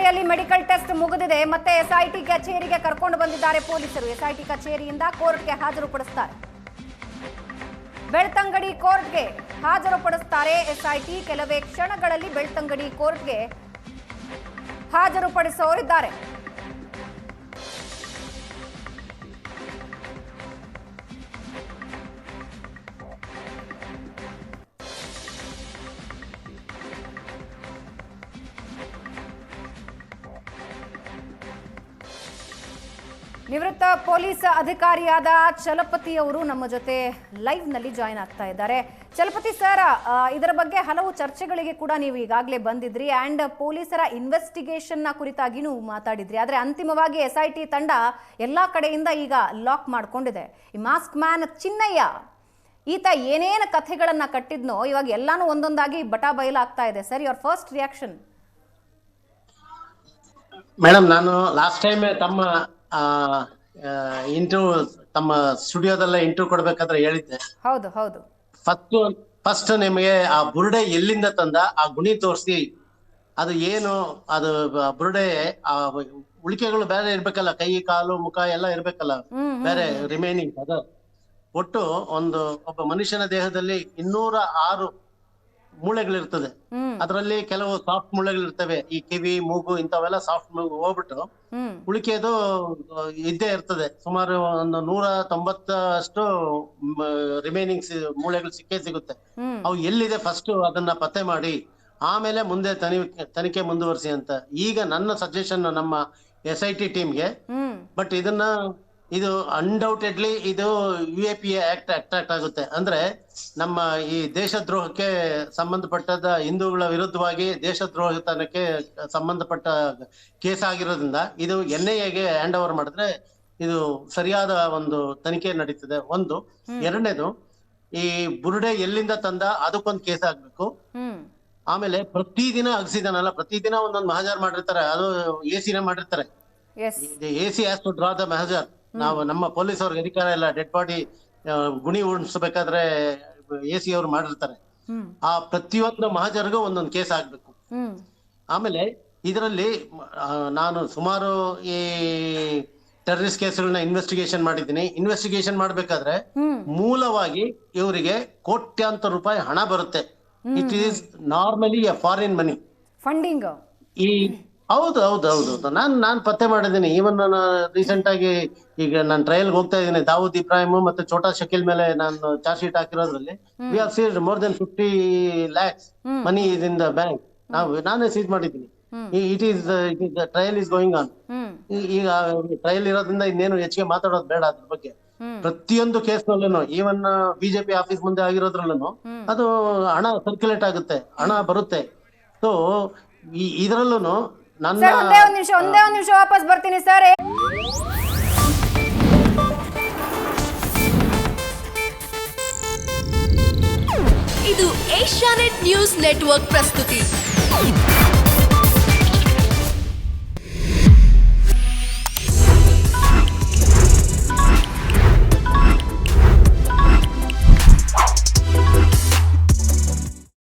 ಆಸ್ಪತ್ರೆಯಲ್ಲಿ medical test ಮುಗಿದಿದೆ. ಮತ್ತೆ ಎಸ್ಐಟಿ ಕಚೇರಿಗೆ ಕರ್ಕೊಂಡು ಬಂದಿದ್ದಾರೆ ಪೊಲೀಸರು. ಎಸ್ಐಟಿ ಕಚೇರಿಯಿಂದ ಕೋರ್ಟ್ಗೆ ಹಾಜರುಪಡಿಸುತ್ತಾರೆ. ಬೆಳ್ತಂಗಡಿ ಕೋರ್ಟ್ಗೆ ಹಾಜರುಪಡಿಸುತ್ತಾರೆ ಎಸ್ಐಟಿ. ಕೆಲವೇ ಕ್ಷಣಗಳಲ್ಲಿ ಬೆಳ್ತಂಗಡಿ ಕೋರ್ಟ್ಗೆ ಹಾಜರುಪಡಿಸೋರಿದ್ದಾರೆ. ನಿವೃತ್ತ ಪೊಲೀಸ್ ಅಧಿಕಾರಿಯಾದ ಚಲಪತಿ ಅವರು ನಮ್ಮ ಜೊತೆ ಲೈವ್ ನಲ್ಲಿ ಜಾಯಿನ್ ಆಗ್ತಾ ಇದ್ದಾರೆ. ಚಲಪತಿ ಸರ್, ಇದರ ಬಗ್ಗೆ ಹಲವು ಚರ್ಚೆಗಳಿಗೆ ಕೂಡ ನೀವು ಈಗಾಗಲೇ ಬಂದಿದ್ರಿ ಅಂಡ್ ಪೊಲೀಸರ ಇನ್ವೆಸ್ಟಿಗೇಷನ್ ನ ಕುರಿತಾಗಿನೂ ಮಾತಾಡಿದ್ರಿ. ಆದ್ರೆ ಅಂತಿಮವಾಗಿ ಎಸ್ಐಟಿ ತಂಡ ಎಲ್ಲಾ ಕಡೆಯಿಂದ ಈಗ ಲಾಕ್ ಮಾಡ್ಕೊಂಡಿದೆ. ಈ ಮಾಸ್ಕ್ ಮ್ಯಾನ್ ಚಿನ್ನಯ್ಯ ಈತ ಏನೇನು ಕಥೆಗಳನ್ನ ಕಟ್ಟಿದ್ನೋ ಇವಾಗ ಎಲ್ಲಾನು ಒಂದೊಂದಾಗಿ ಬಟಾ ಬಯಲಾಗ್ತಾ ಇದೆ. Sir, your first reaction? Madam, ನಾನು ಲಾಸ್ಟ್ ಟೈಮ್ ತಮ್ಮ ಇಂಟರ್ವ್ಯೂ ತಮ್ಮ ಸ್ಟುಡಿಯೋದಲ್ಲ ಇಂಟರ್ವ್ಯೂ ಕೊಡ್ಬೇಕಾದ್ರೆ ಹೇಳಿದ್ದೆ. ಹೌದು ಹೌದು. ಫಸ್ಟ್ ನಿಮಗೆ ಆ ಬುರುಡೆ ಎಲ್ಲಿಂದ ತಂದ, ಆ ಗುಣಿ ತೋರಿಸಿ, ಅದು ಏನು, ಅದು ಬುರುಡೆ ಉಳಿಕೆಗಳು ಬೇರೆ ಇರ್ಬೇಕಲ್ಲ, ಕೈ ಕಾಲು ಮುಖ ಎಲ್ಲ ಇರ್ಬೇಕಲ್ಲ ಬೇರೆ ರಿಮೈನಿಂಗ್. ಅದು ಒಟ್ಟು ಒಬ್ಬ ಮನುಷ್ಯನ ದೇಹದಲ್ಲಿ 206 ಮೂಳೆಗಳಿರ್ತದೆ. ಅದರಲ್ಲಿ ಕೆಲವು ಸಾಫ್ಟ್ ಮೂಳೆಗಳಿರ್ತವೆ. ಈ ಕಿವಿ, ಮೂಗು ಇಂಥವೆಲ್ಲ ಸಾಫ್ಟ್ ಹೋಗ್ಬಿಟ್ಟು ಉಳಿಕೆದು ಇದ್ದೇ ಇರ್ತದೆ. ಸುಮಾರು 190 ರಿಮೈನಿಂಗ್ ಮೂಳೆಗಳು ಸಿಕ್ಕೇ ಸಿಗುತ್ತೆ. ಅವು ಎಲ್ಲಿದೆ ಫಸ್ಟ್ ಅದನ್ನ ಪತ್ತೆ ಮಾಡಿ ಆಮೇಲೆ ಮುಂದೆ ತನಿಖೆ ಮುಂದುವರಿಸಿ ಅಂತ. ಈಗ ನನ್ನ ಸಜೆಷನ್ ನಮ್ಮ SIT ಟೀಮ್ಗೆ, ಬಟ್ ಇದು ಅನ್ಡೌಟೆಡ್ಲಿ ಇದು UAPA ಆಕ್ಟ್ ಅಟ್ರಾಕ್ಟ್ ಆಗುತ್ತೆ. ಅಂದ್ರೆ ನಮ್ಮ ಈ ದೇಶದ್ರೋಹಕ್ಕೆ ಸಂಬಂಧಪಟ್ಟದ ಹಿಂದೂಗಳ ವಿರುದ್ಧವಾಗಿ ದೇಶದ್ರೋಹತನಕ್ಕೆ ಸಂಬಂಧಪಟ್ಟ ಕೇಸ್ ಆಗಿರೋದ್ರಿಂದ ಇದು NIAಗೆ ಹ್ಯಾಂಡ್ ಓವರ್ ಮಾಡಿದ್ರೆ ಇದು ಸರಿಯಾದ ಒಂದು ತನಿಖೆ ನಡೀತದೆ. ಒಂದು. ಎರಡನೇದು, ಈ ಬುರುಡೆ ಎಲ್ಲಿಂದ ತಂದ ಅದಕ್ಕೊಂದು ಕೇಸ್ ಆಗ್ಬೇಕು. ಆಮೇಲೆ ಪ್ರತಿದಿನ ಅಗ್ಸಿದಾನಲ್ಲ, ಪ್ರತಿದಿನ ಒಂದೊಂದು ಮಹಜಾರ್ ಮಾಡಿರ್ತಾರೆ. ಅದು AC ಮಾಡಿರ್ತಾರೆ. AC has to draw the mahazar. ನಾವು ನಮ್ಮ ಪೊಲೀಸ್ ಅವ್ರಿಗೆ ಅಧಿಕಾರ ಇಲ್ಲ. ಡೆಡ್ ಬಾಡಿ ಗುಣಿ ಉಣಿಸ್ಬೇಕಾದ್ರೆ AC ಅವ್ರು ಮಾಡಿರ್ತಾರೆ. ಆ ಪ್ರತಿಯೊಂದು ಮಹಜರ್ಗೂ ಒಂದೊಂದು ಕೇಸ್ ಆಗ್ಬೇಕು. ಆಮೇಲೆ ಇದರಲ್ಲಿ ನಾನು ಸುಮಾರು ಈ ಟೆರರಿಸ್ಟ್ ಕೇಸ್ಗಳನ್ನ ಇನ್ವೆಸ್ಟಿಗೇಷನ್ ಮಾಡಿದ್ದೀನಿ. ಇನ್ವೆಸ್ಟಿಗೇಷನ್ ಮಾಡ್ಬೇಕಾದ್ರೆ ಮೂಲವಾಗಿ ಇವರಿಗೆ ಕೋಟ್ಯಾಂತರ ರೂಪಾಯಿ ಹಣ ಬರುತ್ತೆ. It is normally A foreign money funding. ಹೌದು ಹೌದು ಹೌದು. ನಾನ್ ಪತ್ತೆ ಮಾಡಿದ್ದೀನಿ. ಈವನ್ ನಾನು ರೀಸೆಂಟ್ ಆಗಿ ಈಗ ನಾನು ಟ್ರಯಲ್ಗೆ ಹೋಗ್ತಾ ಇದ್ದೀನಿ. ದಾವೂದ್ ಇಬ್ರಾಹಿಂ ಮತ್ತೆ ಛೋಟಾ ಶಕೀಲ್ ಮೇಲೆ ನಾನು ಚಾರ್ಜ್ ಶೀಟ್ ಹಾಕಿರೋದ್ರಲ್ಲಿ we have seized more than 50 lakhs money is in the bank. ನಾನೇ ಸೀಸ್ ಮಾಡಿದ್ದೀನಿ. It is trial is going on. ಈಗ ಟ್ರಯಲ್ ಇರೋದ್ರಿಂದ ಇನ್ನೇನು ಹೆಚ್ಚಿಗೆ ಮಾತಾಡೋದು ಬೇಡ ಅದ್ರ ಬಗ್ಗೆ. ಪ್ರತಿಯೊಂದು ಕೇಸ್ನಲ್ಲೂ, ಈವನ್ BJP ಆಫೀಸ್ ಮುಂದೆ ಆಗಿರೋದ್ರಲ್ಲೂ ಅದು ಹಣ ಸರ್ಕ್ಯುಲೇಟ್ ಆಗುತ್ತೆ, ಹಣ ಬರುತ್ತೆ. ಸೊ ಇದ್ರಲ್ಲೂ ಒಂದೇ ಒಂದು ನಿಮಿಷ ವಾಪಸ್ ಬರ್ತೀನಿ ಸರ್. ಇದು ಏಷ್ಯಾನೆಟ್ ನ್ಯೂಸ್ ನೆಟ್ವರ್ಕ್ ಪ್ರಸ್ತುತಿ.